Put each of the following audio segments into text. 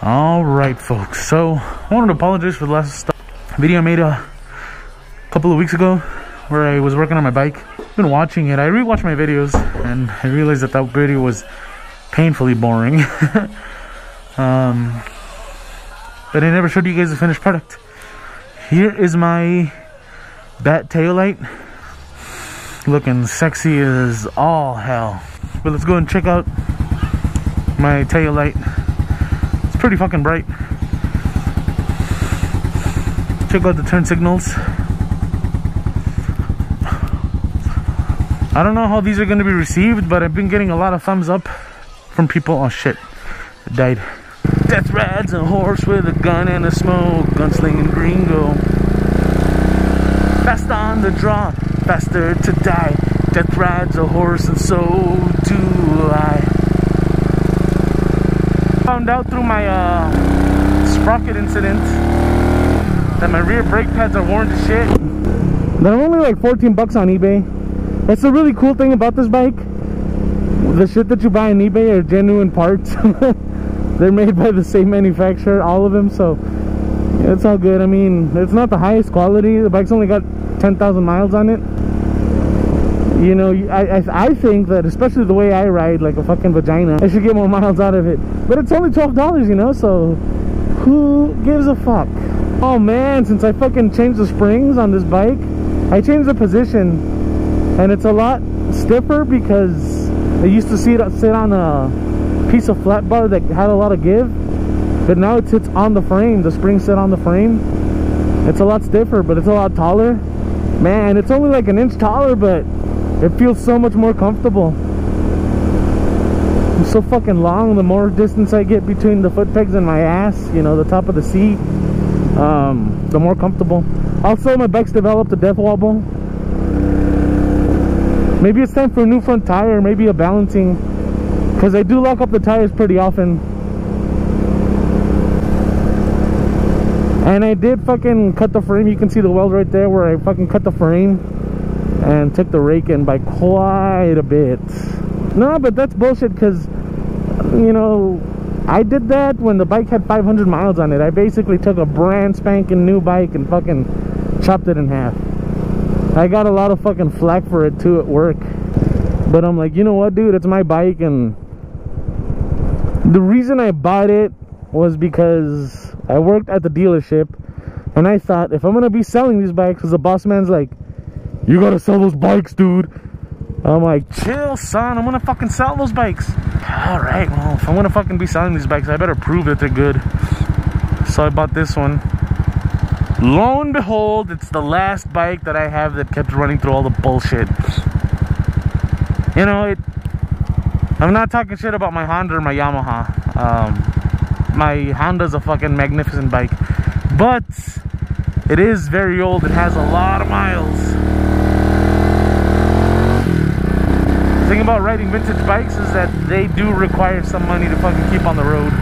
Alright folks, so I wanted to apologize for the last video I made a couple of weeks ago where I was working on my bike. I've been watching it. I rewatched my videos and I realized that video was painfully boring. But I never showed you guys the finished product. Here is my bat tail light, looking sexy as all hell. But let's go and check out my tail light. It's pretty fucking bright. Check out the turn signals. I don't know how these are going to be received, but I've been getting a lot of thumbs up from people. Oh shit, it died. Death rides a horse with a gun and a smoke, gunslinging gringo. Fast on the draw, faster to die. Death rides a horse and so do I. Found out through my sprocket incident that my rear brake pads are worn to shit. They're only like 14 bucks on eBay. That's the really cool thing about this bike. The shit that you buy on eBay are genuine parts. They're made by the same manufacturer, all of them, so it's all good. I mean, it's not the highest quality. The bike's only got 10,000 miles on it. You know, I think that, especially the way I ride like a fucking vagina, I should get more miles out of it. But it's only $12, you know, so who gives a fuck? Oh man, since I fucking changed the springs on this bike, I changed the position, and it's a lot stiffer because I used to sit on a piece of flat bar that had a lot of give, but now it sits on the frame. The springs sit on the frame. It's a lot stiffer, but it's a lot taller. Man, it's only like an inch taller, but it feels so much more comfortable. It's so fucking long. The more distance I get between the foot pegs and my ass, you know, the top of the seat, the more comfortable. Also, my bike's developed a death wobble. Maybe it's time for a new front tire, maybe a balancing, because I do lock up the tires pretty often. And I did fucking cut the frame. You can see the weld right there where I fucking cut the frame and took the rake in by quite a bit. No, but that's bullshit, because, you know, I did that when the bike had 500 miles on it. I basically took a brand spanking new bike and fucking chopped it in half. I got a lot of fucking flack for it too at work, but I'm like, you know what, dude, it's my bike. And the reason I bought it was because I worked at the dealership, and I thought, if I'm gonna be selling these bikes, because the boss man's like, you gotta sell those bikes, dude. I'm like, chill, son, I'm gonna fucking sell those bikes. Alright, well, if I'm gonna fucking be selling these bikes, I better prove that they're good. So I bought this one. Lo and behold, it's the last bike that I have that kept running through all the bullshit. You know, I'm not talking shit about my Honda or my Yamaha. My Honda's a fucking magnificent bike, but it is very old. It has a lot of miles. The thing about riding vintage bikes is that they do require some money to fucking keep on the road.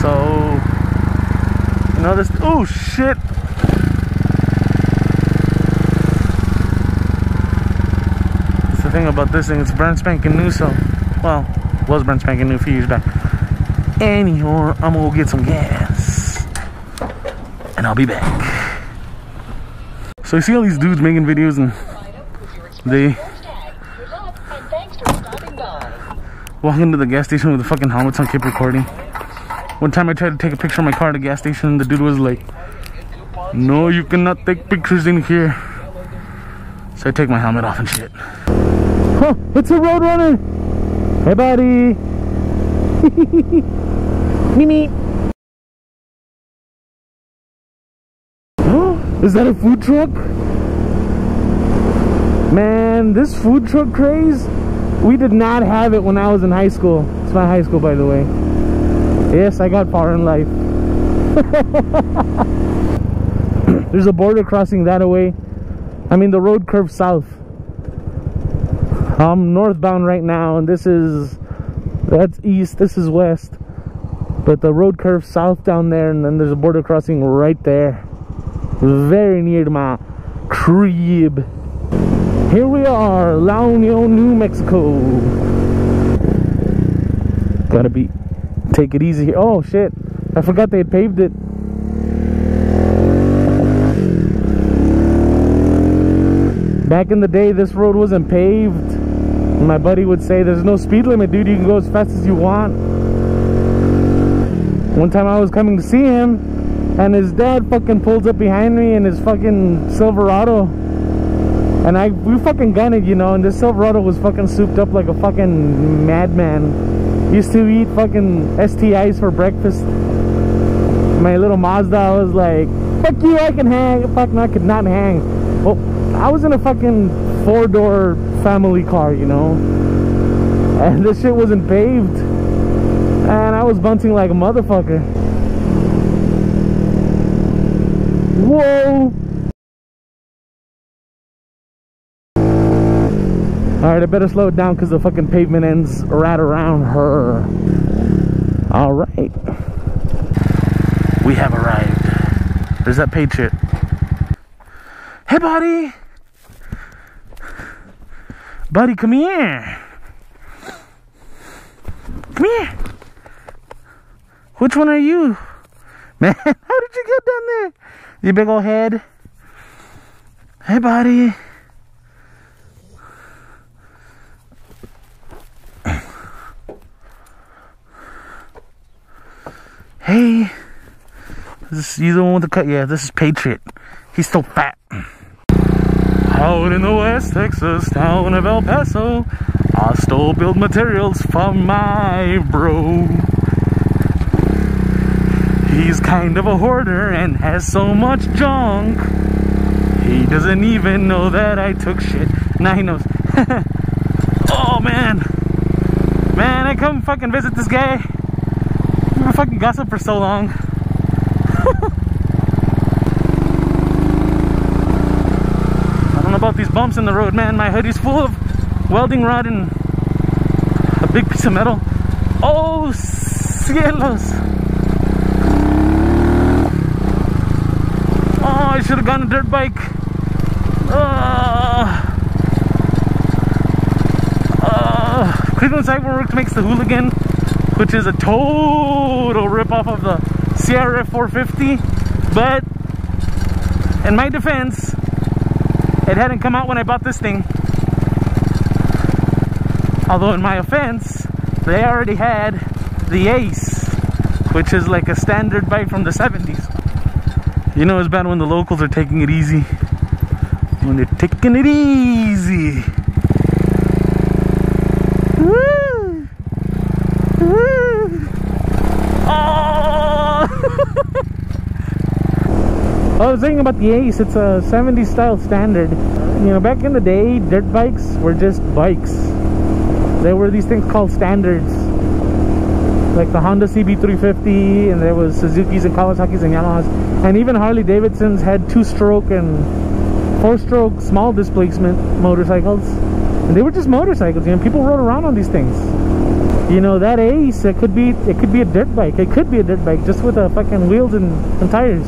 So, you know, this, oh shit. That's the thing about this thing, it's brand spanking new, so, well, was brand spanking new a few years back. Anyhow, I'm gonna go get some gas, and I'll be back. So you see all these dudes making videos, and they walk into the gas station with the fucking helmets on, keep recording. One time I tried to take a picture of my car at a gas station, and the dude was like, no, you cannot take pictures in here. So I take my helmet off and shit. Huh, it's a Roadrunner. Hey buddy. Mimi. Is that a food truck? Man, this food truck craze, we did not have it when I was in high school. It's my high school, by the way. Yes, I got far in life. There's a border crossing that away. I mean, the road curves south. I'm northbound right now, and that's east, this is west. But the road curves south down there, and then there's a border crossing right there. Very near to my crib. Here we are, La Union, New Mexico. Gotta be Take it easy here. Oh shit, I forgot they had paved it. Back in the day, this road wasn't paved. My buddy would say, there's no speed limit, dude, you can go as fast as you want. One time I was coming to see him, and his dad fucking pulls up behind me in his fucking Silverado. And we fucking gunned it, you know, and this Silverado was fucking souped up like a fucking madman. Used to eat fucking STIs for breakfast. My little Mazda, I was like, fuck you, I can hang. Fuck no, I could not hang. Well, I was in a fucking 4-door family car, you know, and this shit wasn't paved, and I was bunting like a motherfucker. Whoa! Alright, I better slow it down because the fucking pavement ends right around her. Alright. We have arrived. There's that Patriot. Hey, buddy! Buddy, come here. Come here. Which one are you? Man, how did you get down there? You big old head. Hey, buddy. Hey. Is this you the one with the cut? Yeah, this is Patriot. He's so fat. Out in the West Texas town of El Paso, I stole build materials from my bro. He's kind of a hoarder and has so much junk. He doesn't even know that I took shit. Now he knows. Oh man. Man, I come fucking visit this guy. We've been fucking gossip for so long. About these bumps in the road, man. My hoodie's full of welding rod and a big piece of metal. Oh cielos. Oh, I should have gone a dirt bike. Cleveland Cyberworks makes the Hooligan, which is a total rip-off of the CRF 450, but in my defense, it hadn't come out when I bought this thing. Although in my offense, they already had the Ace, which is like a standard bike from the 70s. You know it's bad when the locals are taking it easy. When they're taking it easy. Woo! Woo! Oh! I was thinking about the Ace. It's a 70s style standard. You know, back in the day, dirt bikes were just bikes. There were these things called standards, like the Honda CB350, and there was Suzuki's and Kawasaki's and Yamahas, and even Harley Davidson's had 2-stroke and 4-stroke small displacement motorcycles, and they were just motorcycles. You know, people rode around on these things. You know, that Ace, it could be a dirt bike. It could be a dirt bike just with a fucking wheels and tires,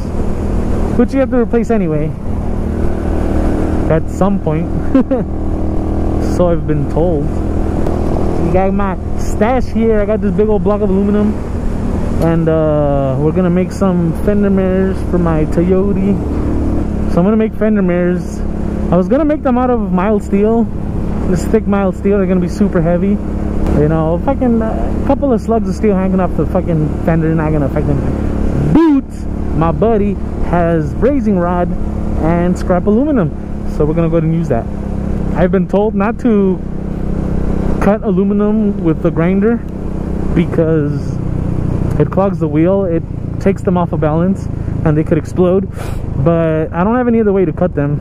which you have to replace anyway at some point. So I've been told. You got my stash here. I got this big old block of aluminum, and we're gonna make some fender mirrors for my Toyota. So I'm gonna make fender mirrors. I was gonna make them out of mild steel, this thick mild steel. They're gonna be super heavy. You know, fucking a couple of slugs of steel hanging off the fucking fender, not gonna affect anything. But my buddy has brazing rod and scrap aluminum, so we're gonna go ahead and use that. I've been told not to cut aluminum with the grinder because it clogs the wheel. It takes them off of balance and they could explode, but I don't have any other way to cut them,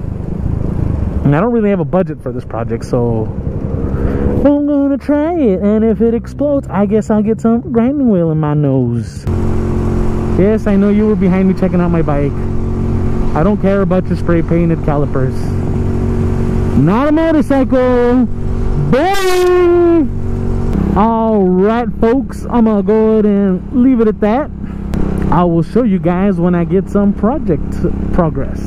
and I don't really have a budget for this project, so I'm gonna try it, and if it explodes, I guess I'll get some grinding wheel in my nose. Yes, I know you were behind me checking out my bike. I don't care about your spray painted calipers. Not a motorcycle. Boing! Alright folks, I'm gonna go ahead and leave it at that. I will show you guys when I get some project progress.